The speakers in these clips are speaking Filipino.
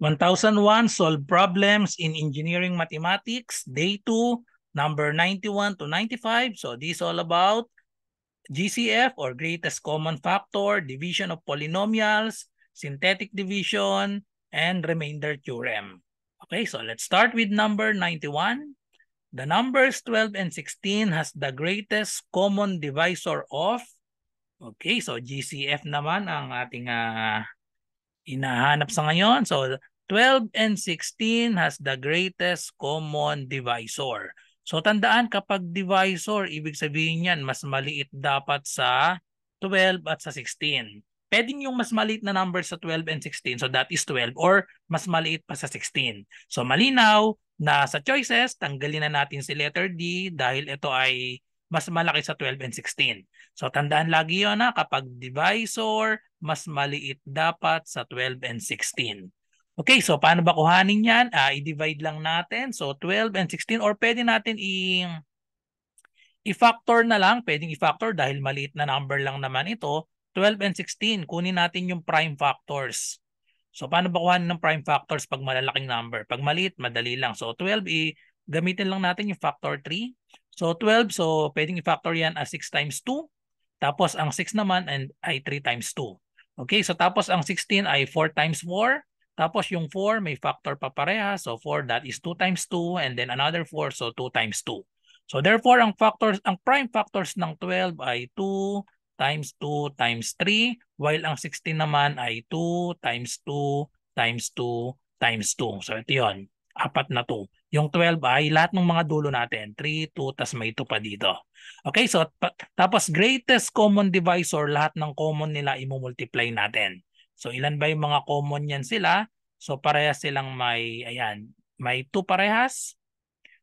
1001, Solve Problems in Engineering Mathematics, Day 2, number 91 to 95. So this is all about GCF or Greatest Common Factor, division of polynomials, synthetic division, and remainder theorem. Okay, so let's start with number 91. The numbers 12 and 16 has the greatest common divisor of, okay, so GCF naman ang ating hinahanap sa ngayon. So 12 and 16 has the greatest common divisor. So tandaan, kapag divisor, ibig sabihin yan, mas maliit dapat sa 12 at sa 16. Pwedeng yung mas maliit na number sa 12 and 16, so that is 12, or mas maliit pa sa 16. So malinaw na sa choices, tanggalin na natin si letter D dahil ito ay mas malaki sa 12 and 16. So tandaan lagi yun kapag divisor, mas maliit dapat sa 12 and 16. Okay, so paano ba kuhanin yan? I-divide lang natin. So 12 and 16, or pwede natin i-factor na lang. Pwedeng i-factor dahil maliit na number lang naman ito. 12 and 16, kunin natin yung prime factors. So paano ba kuhanin ng prime factors pag malalaking number? Pag maliit, madali lang. So 12, gamitin lang natin yung factor 3. So 12, so pwedeng i-factor yan as 6 times 2. Tapos ang 6 naman ay 3 times 2. Okay, so tapos ang 16 ay 4 times 4. Tapos yung 4 may factor pa pareha. So 4, that is 2 times 2. And then another 4, so 2 times 2. So therefore, ang prime factors ng 12 ay 2 times 2 times 3. While ang 16 naman ay 2 times 2 times 2 times 2. So ito yun. Apat na 2. Yung 12 ay lahat ng mga dulo natin. 3, 2, tas may 2 pa dito. Okay, so tapos greatest common divisor, lahat ng common nila i-multiply natin. So ilan ba yung mga common yan sila? So parehas silang may, ayan, may 2 parehas.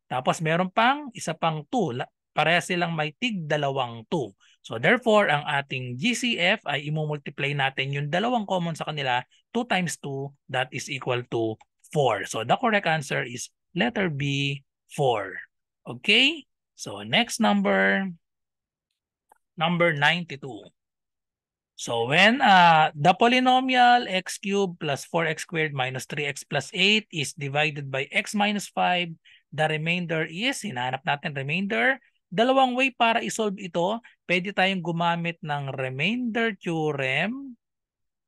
Tapos meron pang isa pang 2. Parehas silang may tig dalawang 2. So therefore, ang ating GCF ay i-multiply natin yung dalawang common sa kanila. 2 times 2, that is equal to 4. So the correct answer is letter B, 4. Okay? So next number 92. So when the polynomial x cubed plus 4x squared minus 3x plus 8 is divided by x minus 5, the remainder is, hinahanap natin remainder. Dalawang way para isolve ito. Pwede tayong gumamit ng remainder theorem.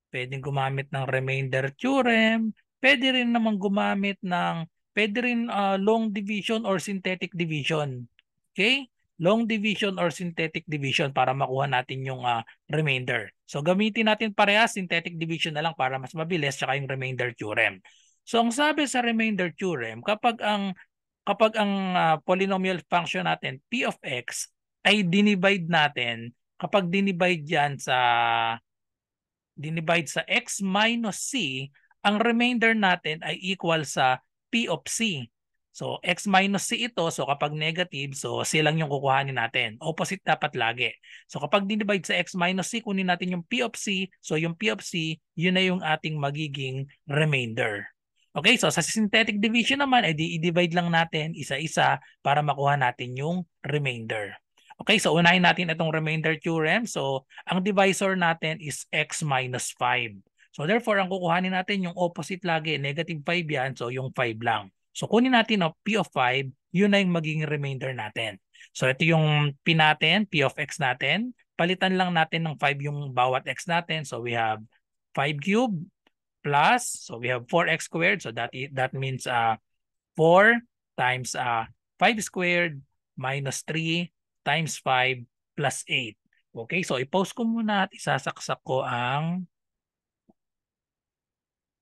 Pwedeng gumamit ng remainder theorem. Pwede rin naman gumamit ng, pwede rin long division or synthetic division. Okay? Long division or synthetic division para makuha natin yung remainder. So gamitin natin parehas, synthetic division na lang para mas mabilis, tsaka yung remainder theorem. So ang sabi sa remainder theorem, kapag ang polynomial function natin, p of x, ay dinivide natin, kapag dinivide yan sa x minus c, ang remainder natin ay equal sa p of c. So, x minus c ito. So, kapag negative, so c lang yung kukuhanin natin. Opposite dapat lagi. So, kapag dinivide sa x minus c, kunin natin yung p of c. So, yung p of c, yun na yung ating magiging remainder. Okay, so sa synthetic division naman, i-divide lang natin isa-isa para makuha natin yung remainder. Okay, so unahin natin itong remainder theorem. So, ang divisor natin is x minus 5. So, therefore, ang kukuhanin natin yung opposite lagi, negative 5 yan. So, yung 5 lang. So, kunin natin p of 5, yun na yung magiging remainder natin. So, ito yung p natin, p of x natin. Palitan lang natin ng 5 yung bawat x natin. So, we have 5 cubed plus, so we have 4x squared. So, that means 4 times 5 squared minus 3 times 5 plus 8. Okay, so i-pause ko muna at isasaksak ko ang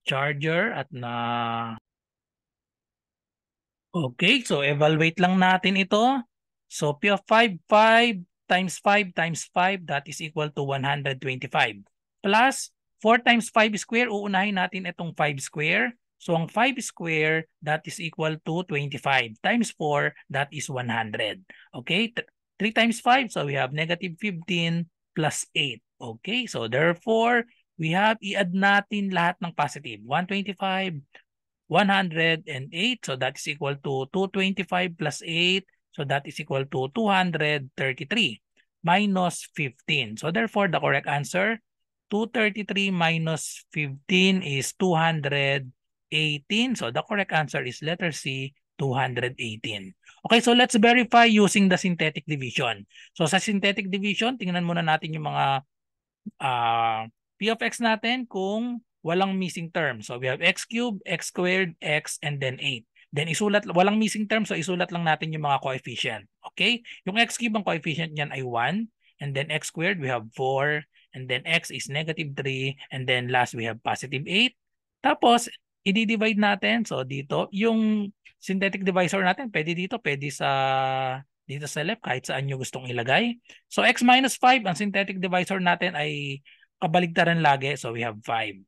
charger at okay, so evaluate lang natin ito. So P of 5, 5 times 5 times 5, that is equal to 125. Plus 4 times 5 square, uunahin natin itong 5 square. So ang 5 square, that is equal to 25. Times 4, that is 100. Okay, 3 times 5, so we have negative 15 plus 8. Okay, so therefore, we have i-add natin lahat ng positive. 125, 108, so that is equal to 225 plus 8, so that is equal to 233 minus 15. So therefore, the correct answer, 233 minus 15 is 233. 18. So the correct answer is letter C, 218. Okay, so let's verify using the synthetic division. So sa synthetic division, tingnan muna natin yung mga P of x natin kung walang missing term. So we have x cubed, x squared, x, and then 8. Then isulat, walang missing term, so isulat lang natin yung mga coefficient. Okay? Yung x cubed, ang coefficient niyan ay 1. And then x squared, we have 4. And then x is negative 3. And then last, we have positive 8. Tapos, i-divide natin. So dito, yung synthetic divisor natin, pwede dito, pwede dito sa left, kahit saan nyo gustong ilagay. So x minus 5, ang synthetic divisor natin ay kabaligtaran lagi. So we have 5.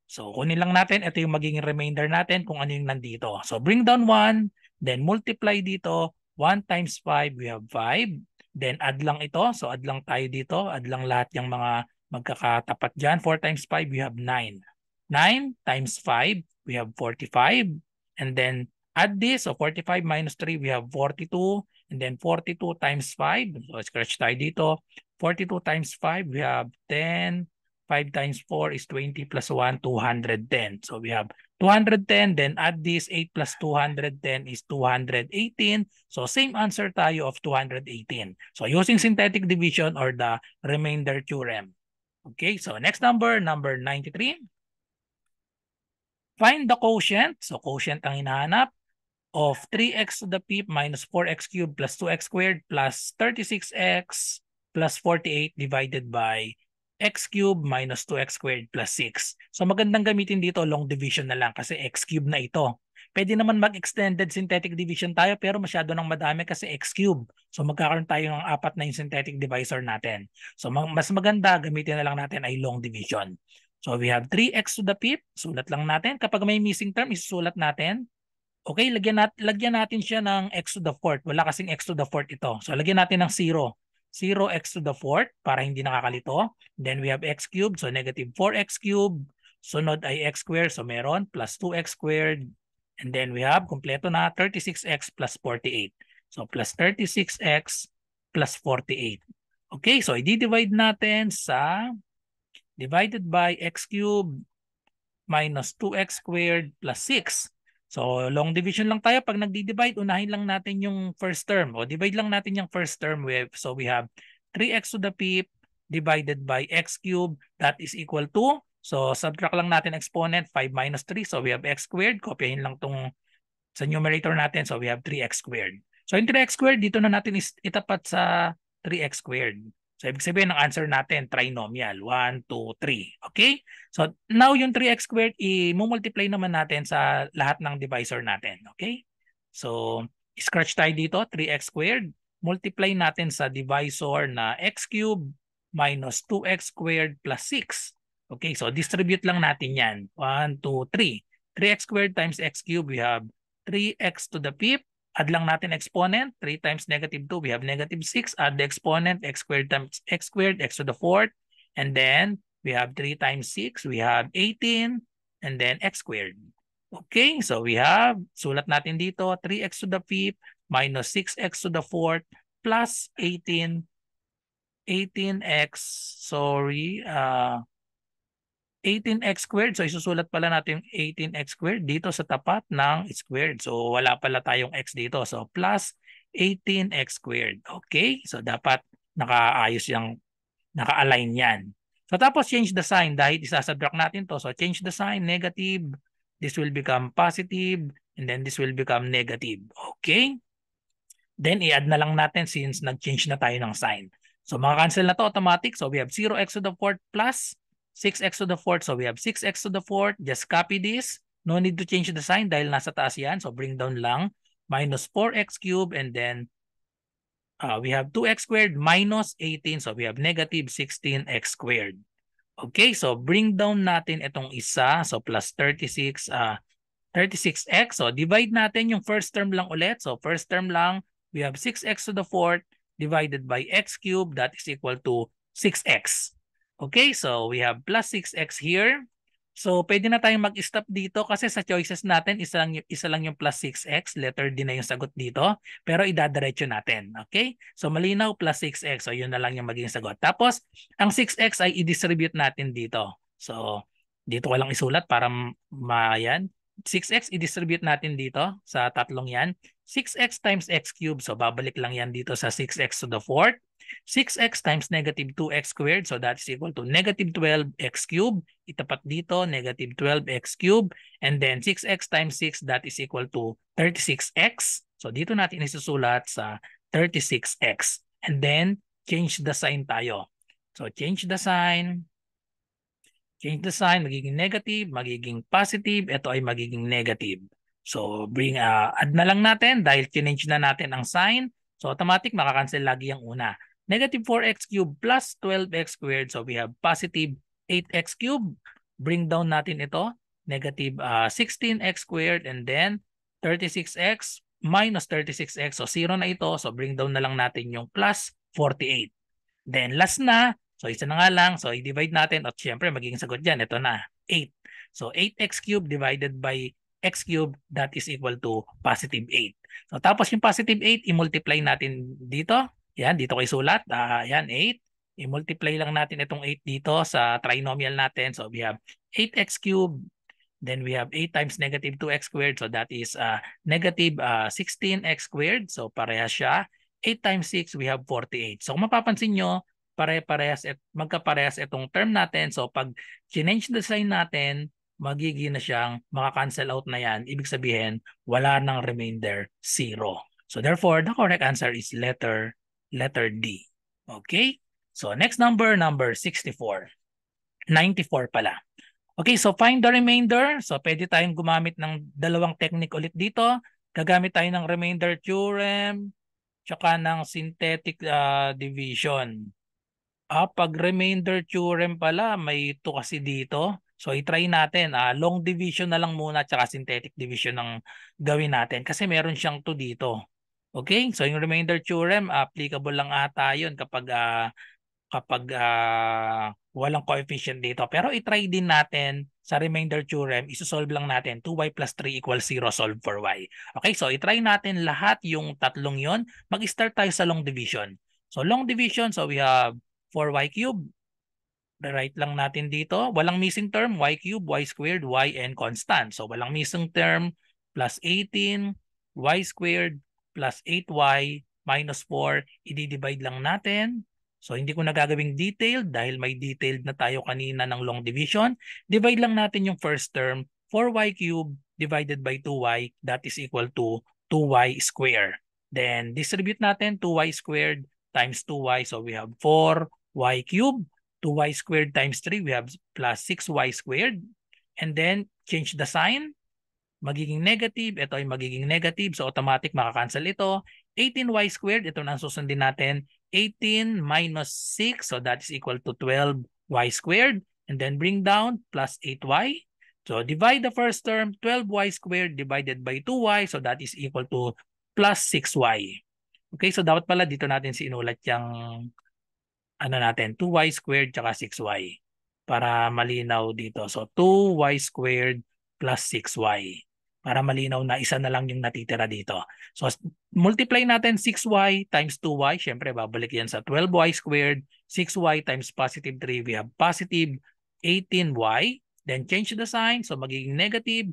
So kunin lang natin, ito yung magiging remainder natin kung ano yung nandito. So bring down 1, then multiply dito. 1 times 5, we have 5. Then add lang ito. So add lang tayo dito. Add lang lahat yung mga magkakatapat dyan. 4 times 5, we have 9. 9 times 5, we have 45. And then add this. So 45 minus 3, we have 42. And then 42 times 5. So scratch tayo dito. 42 times 5, we have 10. 5 times 4 is 20 plus 1, 210. So we have 210, then add this 8 plus 210 is 218. So same answer tayo of 218. So using synthetic division or the remainder theorem. Okay, so next number 93. Find the quotient. So quotient ang hinahanap of 3x to the fifth minus 4x cubed plus 2x squared plus 36x plus 48 divided by x cubed minus 2x squared plus 6. So magandang gamitin dito long division na lang kasi x cubed na ito. Pwede naman mag-extended synthetic division tayo pero masyado nang madami kasi x cubed. So magkakaroon tayo ng 4 na yung synthetic divisor natin. So mas maganda gamitin na lang natin ay long division. So we have 3x to the fifth. Sulat lang natin. Kapag may missing term, isusulat natin. Okay, lagyan natin siya ng x to the fourth. Wala kasing x to the fourth ito. So lagyan natin ng 0. 0x to the fourth para hindi nakakalito. Then we have x cubed. So negative 4x cubed. Sunod ay x squared. So meron plus 2x squared. And then we have kompleto na 36x plus 48. So plus 36x plus 48. Okay, so i-divide natin sa divided by x cubed minus 2x squared plus 6. So, long division lang tayo. Pag nagdi-divide, unahin lang natin yung first term. O, divide lang natin yung first term. So, we have 3x to the fifth divided by x cubed. That is equal to, so, subtract lang natin exponent, 5 minus 3. So, we have x squared. Kopyahin lang tong sa numerator natin. So, we have 3x squared. So, yung 3x squared, dito na natin itapat sa 3x squared. So, ibig sabihin ng answer natin, trinomial. 1, 2, 3. Okay? So, now yung 3x squared, i-multiply naman natin sa lahat ng divisor natin. Okay? So, scratch tayo dito, 3x squared. Multiply natin sa divisor na x cubed minus 2x squared plus 6. Okay? So, distribute lang natin yan. 1, 2, 3. 3x squared times x cubed, we have 3x to the fifth. Add lang natin exponent. 3 times negative 2, we have negative 6. Add the exponent, x squared times x squared, x to the fourth. And then, we have 3 times 6, we have 18. And then, x squared. Okay, so we have, sulat natin dito, 3x to the fifth minus 6x to the fourth plus 18. 18x, sorry, 18x squared. So isusulat pala natin yung 18x squared dito sa tapat ng squared. So wala pala tayong x dito. So plus 18x squared. Okay? So dapat nakaayos yung naka-align yan. So tapos change the sign dahil isasubtract natin to. So change the sign, negative. This will become positive. And then this will become negative. Okay? Then i-add na lang natin since nag-change na tayo ng sign. So maka-cancel na to automatic. So we have 0x to the fourth plus 6x to the fourth. So we have 6x to the fourth. Just copy this. No need to change the sign dahil nasa taas yan. So bring down lang. Minus 4x cubed and then we have 2x squared minus 18. So we have negative 16x squared. Okay, so bring down natin itong isa. So plus 36, 36x. So divide natin yung first term lang ulit. So first term lang, we have 6x to the fourth divided by x cubed. That is equal to 6x. Okay, so we have plus 6x here. So pwede na tayong mag-stop dito kasi sa choices natin, isa lang yung plus 6x. Letter D na yung sagot dito. Pero idadiretso natin. Okay? So malinaw plus 6x. So yun na lang yung magiging sagot. Tapos, ang 6x ay i-distribute natin dito. So dito ko lang isulat para yan. 6x i-distribute natin dito sa tatlong yan. 6x times x cubed. So babalik lang yan dito sa 6x to the fourth. 6x times negative 2x squared. So that is equal to negative 12x cubed. Itapat dito, negative 12x cubed. And then 6x times 6, that is equal to 36x. So dito natin isusulat sa 36x. And then change the sign tayo. So change the sign. Change the sign, magiging negative, magiging positive, ito ay magiging negative. So add na lang natin dahil change na natin ang sign. So automatic makakancel lagi ang una. Negative 4x cubed plus 12x squared. So we have positive 8x cubed. Bring down natin ito. Negative 16x squared and then 36x minus 36x. So 0 na ito. So bring down na lang natin yung plus 48. Then last na. So isa na nga lang. So i-divide natin at syempre magiging sagot dyan. Ito na, 8. So 8x cubed divided by x cubed, that is equal to positive 8. So tapos yung positive 8, i-multiply natin dito. Yan, dito kay sulat. Yan, 8. I-multiply lang natin itong 8 dito sa trinomial natin. So we have 8x cubed. Then we have 8 times negative 2x squared. So that is negative 16x squared. So parehas siya. 8 times 6, we have 48. So kung mapapansin nyo, pare-parehas at magkaparehas itong term natin. So pag change the sign natin, magiging na siyang maka-cancel out na yan. Ibig sabihin, wala nang remainder, 0. So therefore, the correct answer is letter D. Okay? So next number 64. 94 pala. Okay, so find the remainder. So pwede tayong gumamit ng dalawang technique ulit dito. Gagamit tayo ng remainder theorem tsaka ng synthetic division. Pag remainder theorem pala, may 2 kasi dito. So i-try natin. Long division na lang muna tsaka synthetic division ang gawin natin kasi meron siyang 2 dito. Okay? So yung remainder theorem, applicable lang ata yun kapag walang coefficient dito. Pero i-try din natin sa remainder theorem, isosolve lang natin 2y plus 3 equals 0, solve for y. Okay, so i-try natin lahat yung tatlong yon. Mag-start tayo sa long division. So long division, so we have 4y cubed. Rewrite lang natin dito. Walang missing term, y cubed, y squared, y and constant. So walang missing term, plus 18, y squared, plus 8y, minus 4, i-divide lang natin. So hindi ko na gagawing detailed dahil may detailed na tayo kanina ng long division. Divide lang natin yung first term, 4y cubed divided by 2y, that is equal to 2y squared. Then distribute natin 2y squared times 2y. So we have 4y cubed. 2y squared times 3, we have plus 6y squared. And then change the sign. Magiging negative. Ito ay magiging negative. So automatic makakancel ito. 18y squared. Ito na ang susundin natin. 18 minus 6. So that is equal to 12y squared. And then bring down plus 8y. So divide the first term. 12y squared divided by 2y. So that is equal to plus 6y. Okay, so dapat pala dito natin sinulat yung natin, 2y squared tsaka 6y para malinaw dito. So 2y squared plus 6y para malinaw na isa na lang yung natitira dito. So multiply natin 6y times 2y. Siyempre babalik yan sa 12y squared. 6y times positive 3, we have positive 18y. Then change the sign. So magiging negative.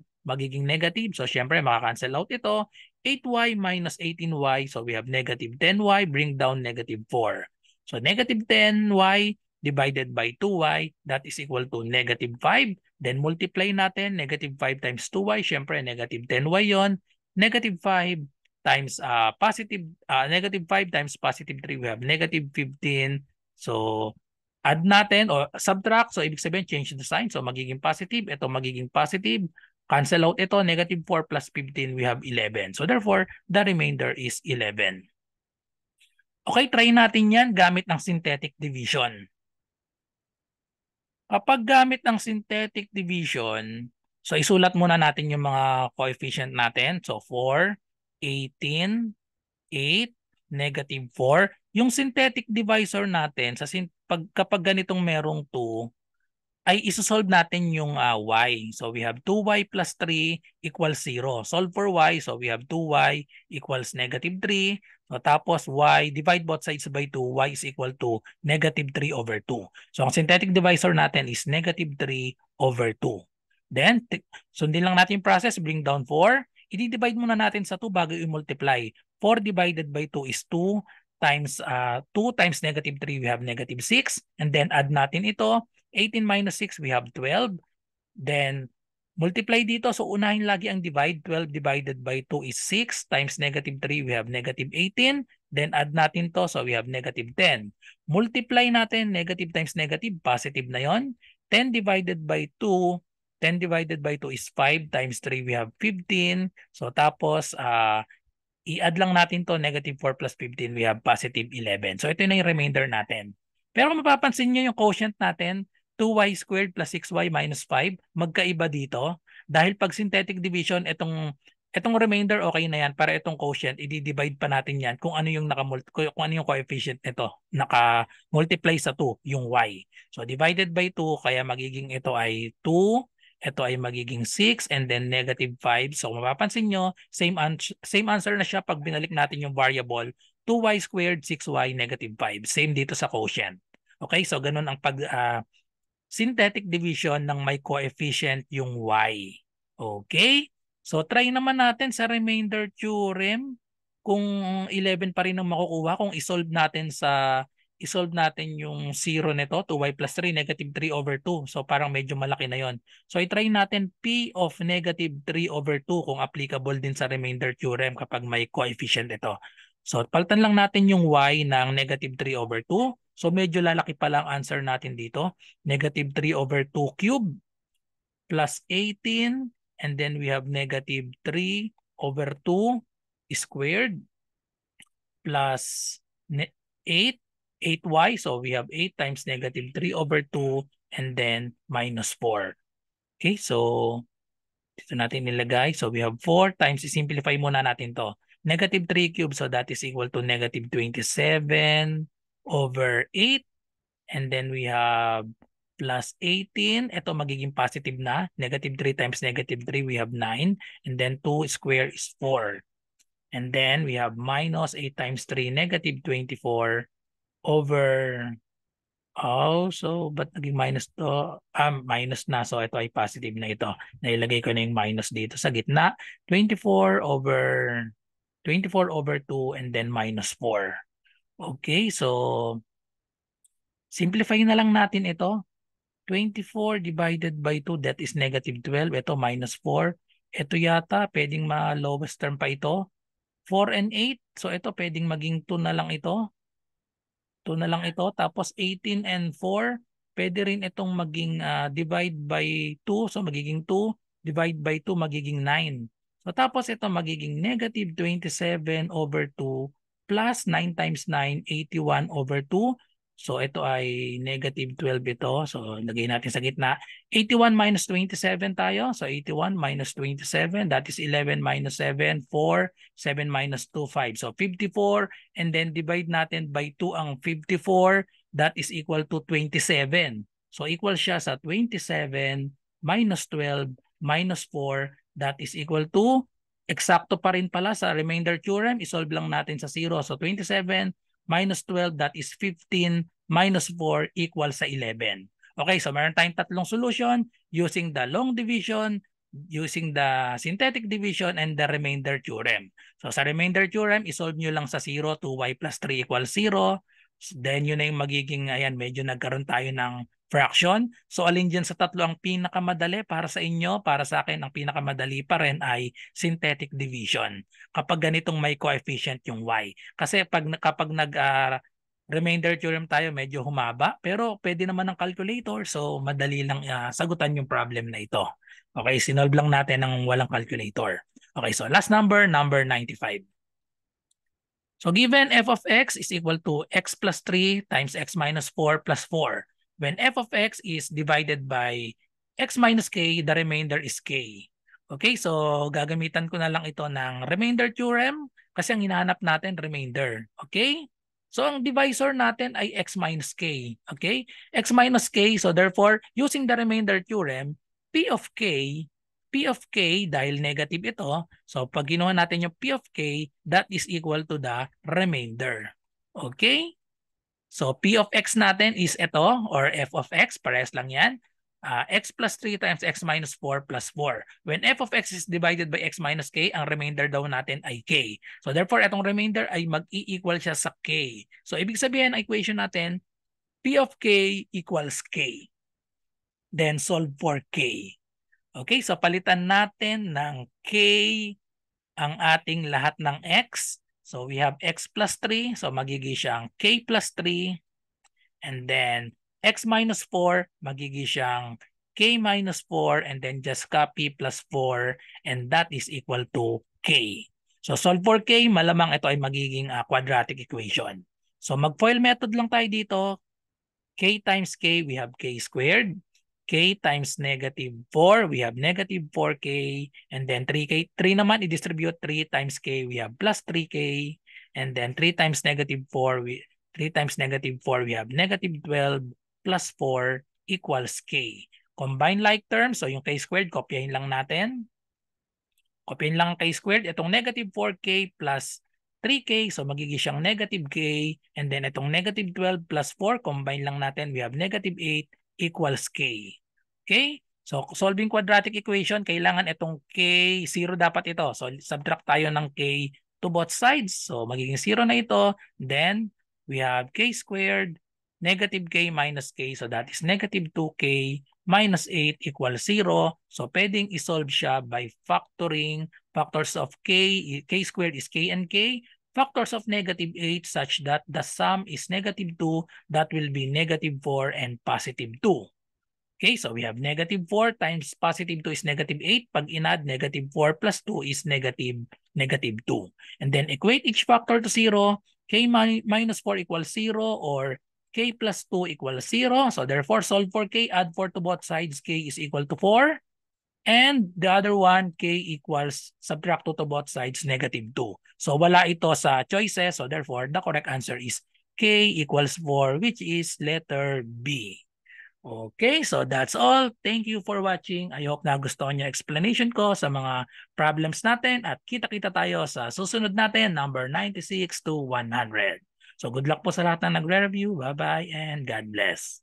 So siyempre makakancel out ito. 8y minus 18y. So we have negative 10y. Bring down negative 4. So negative 10y divided by 2y, that is equal to negative 5. Then multiply natin, negative 5 times 2y, syempre negative 10y yon. Negative 5 times negative 5 times positive 3, we have negative 15. So add natin o subtract. So ibig sabihin, change the sign. So magiging positive, ito magiging positive. Cancel out ito, negative 4 plus 15, we have 11. So therefore, the remainder is 11. Okay, try natin yan gamit ng synthetic division. Kapag gamit ng synthetic division, so isulat muna natin yung mga coefficient natin. So 4, 18, 8, negative 4. Yung synthetic divisor natin, kapag ganitong merong 2, ay isosolve natin yung y. So we have 2y plus 3 equals 0. Solve for y. So we have 2y equals negative 3. So tapos y, divide both sides by 2. Y is equal to negative 3 over 2. So ang synthetic divisor natin is negative 3 over 2. Then, sundin lang natin yung process. Bring down 4. I-divide muna natin sa 2 bago i-multiply. 4 divided by 2 is 2 times 2 times negative 3, we have negative 6. And then add natin ito. 18 minus 6, we have 12. Then, multiply dito. So, unahin lagi ang divide. 12 divided by 2 is 6 times negative 3, we have negative 18. Then, add natin to. So, we have negative 10. Multiply natin. Negative times negative, positive na yon. 10 divided by 2, 10 divided by 2 is 5 times 3, we have 15. So, tapos, i-add lang natin to, negative 4 plus 15, we have positive 11. So, ito na yung remainder natin. Pero kung mapapansin nyo yung quotient natin, 2y squared plus 6y minus 5, magkaiba dito. Dahil pag synthetic division, itong remainder okay na yan. Para itong quotient, i-divide pa natin yan kung ano yung kung ano yung coefficient nito. Naka-multiply sa 2, yung y. So, divided by 2, kaya magiging ito ay 2. Ito ay magiging 6 and then negative 5. So mapapansin nyo, same answer na siya pag binalik natin yung variable. 2y squared, 6y, negative 5. Same dito sa quotient. Okay, so ganun ang synthetic division ng may coefficient yung y. Okay, so try naman natin sa remainder theorem kung 11 pa rin ang makukuha kung isolve natin yung 0 nito, 2y plus 3, negative 3 over 2. So parang medyo malaki na yon. So i-try natin p of negative 3 over 2 kung applicable din sa remainder theorem kapag may coefficient ito. So palitan lang natin yung y ng negative 3 over 2. So medyo lalaki pa lang answer natin dito. Negative 3 over 2 cube plus 18. And then we have negative 3 over 2 squared plus 8. 8y. So we have 8 times negative 3 over 2 and then minus 4. Okay, so dito natin nilagay. So we have 4 times, simplify muna natin to. Negative 3 cubed, so that is equal to negative 27 over 8. And then we have plus 18. Ito magiging positive na. Negative 3 times negative 3, we have 9. And then 2 square is 4. And then we have minus 8 times 3, negative 24 over, so ba't naging minus to? Minus na. So ito ay positive na ito. Nailagay ko na yung minus dito sa gitna. 24 over 2 and then minus 4. Okay, so simplify na lang natin ito. 24 divided by 2, that is negative 12. Ito minus 4. Ito yata, pwedeng ma-lowest term pa ito. 4 and 8. So ito pwedeng maging 2 na lang ito. 2 na lang ito. Tapos 18 and 4, pwede rin itong maging divide by 2. So magiging 2. Divide by 2, magiging 9. So tapos ito magiging negative 27 over 2 plus 9 times 9, 81 over 2. So ito ay negative 12 ito. So lagay natin sa gitna. 81 minus 27 tayo. So 81 minus 27, that is 11 minus 7, 4. 7 minus 2, 5. So 54 and then divide natin by 2 ang 54. That is equal to 27. So equal siya sa 27 minus 12 minus 4. That is equal to, eksakto pa rin pala sa remainder theorem. Isolve lang natin sa 0. So 27 minus 12, that is 15 minus 4 equal sa 11. Okay, so meron tayong tatlong solution using the long division, using the synthetic division, and the remainder theorem. So sa remainder theorem, isolve nyo lang sa 0, 2y plus 3 equals 0. Then yun na yung magiging, ayan, medyo nagkaroon tayo ng fraction. So alin dyan sa tatlo ang pinakamadali para sa inyo? Para sa akin, ang pinakamadali pa rin ay synthetic division. Kapag ganitong may coefficient yung y. Kasi kapag remainder theorem tayo, medyo humaba. Pero pwede naman ng calculator. So madali lang sagutan yung problem na ito. Okay, sinolve lang natin ng walang calculator. Okay, so last number 95. So given f of x is equal to x plus 3 times x minus 4 plus 4. When f of x is divided by x minus k, the remainder is k. Okay, so gagamitan ko na lang ito ng remainder theorem kasi ang hinahanap natin remainder. Okay? So ang divisor natin ay x minus k. Okay? X minus k, so therefore, using the remainder theorem, p of k dahil negative ito, so pag ginawa natin yung p of k, that is equal to the remainder. Okay? So p of x natin is ito, or f of x, parehas lang yan. x plus 3 times x minus 4 plus 4. When f of x is divided by x minus k, ang remainder daw natin ay k. So therefore, itong remainder ay mag-i-equal siya sa k. So ibig sabihin, ang equation natin, p of k equals k. Then solve for k. Okay, so palitan natin ng k ang ating lahat ng x. So we have x plus 3. So magiging siyang k plus 3. And then x minus 4, magiging siyang k minus 4. And then just copy plus 4. And that is equal to k. So solve for k, malamang ito ay magiging quadratic equation. So mag-FOIL method lang tayo dito. K times k, we have k squared. K times negative 4, we have negative 4k. And then 3k, 3 naman, i-distribute 3 times k, we have plus 3k. And then 3 times negative 4, 3 times negative 4, we have negative 12 plus 4 equals k. Combine like terms, so yung k squared, kopyahin lang natin. Kopyahin lang ang k squared. Itong negative 4k plus 3k, so magiging siyang negative k. And then itong negative 12 plus 4, combine lang natin. We have negative 8 equals k. Okay? So solving quadratic equation, kailangan itong k, 0 dapat ito. So subtract tayo ng k to both sides. So magiging 0 na ito. Then we have k squared, negative k minus k. So that is negative 2k minus 8 equals 0. So pwedeng isolve siya by factoring. Factors of k squared is k and k. Factors of negative 8 such that the sum is negative 2. That will be negative 4 and positive 2. Okay, so we have negative 4 times positive 2 is negative 8. Pag inad, negative 4 plus 2 is negative 2. And then equate each factor to 0. K minus 4 equals 0 or k plus 2 equals 0. So therefore, solve for k, add 4 to both sides. K is equal to 4. And the other one, k equals, subtract 2 to both sides, negative 2. So wala ito sa choices. So therefore, the correct answer is k equals 4, which is letter B. Okay, so that's all. Thank you for watching. I hope nagustuhan niyo explanation ko sa mga problems natin at kita-kita tayo sa susunod natin, number 96 to 100. So good luck po sa lahat na nagre-review. Bye-bye and God bless.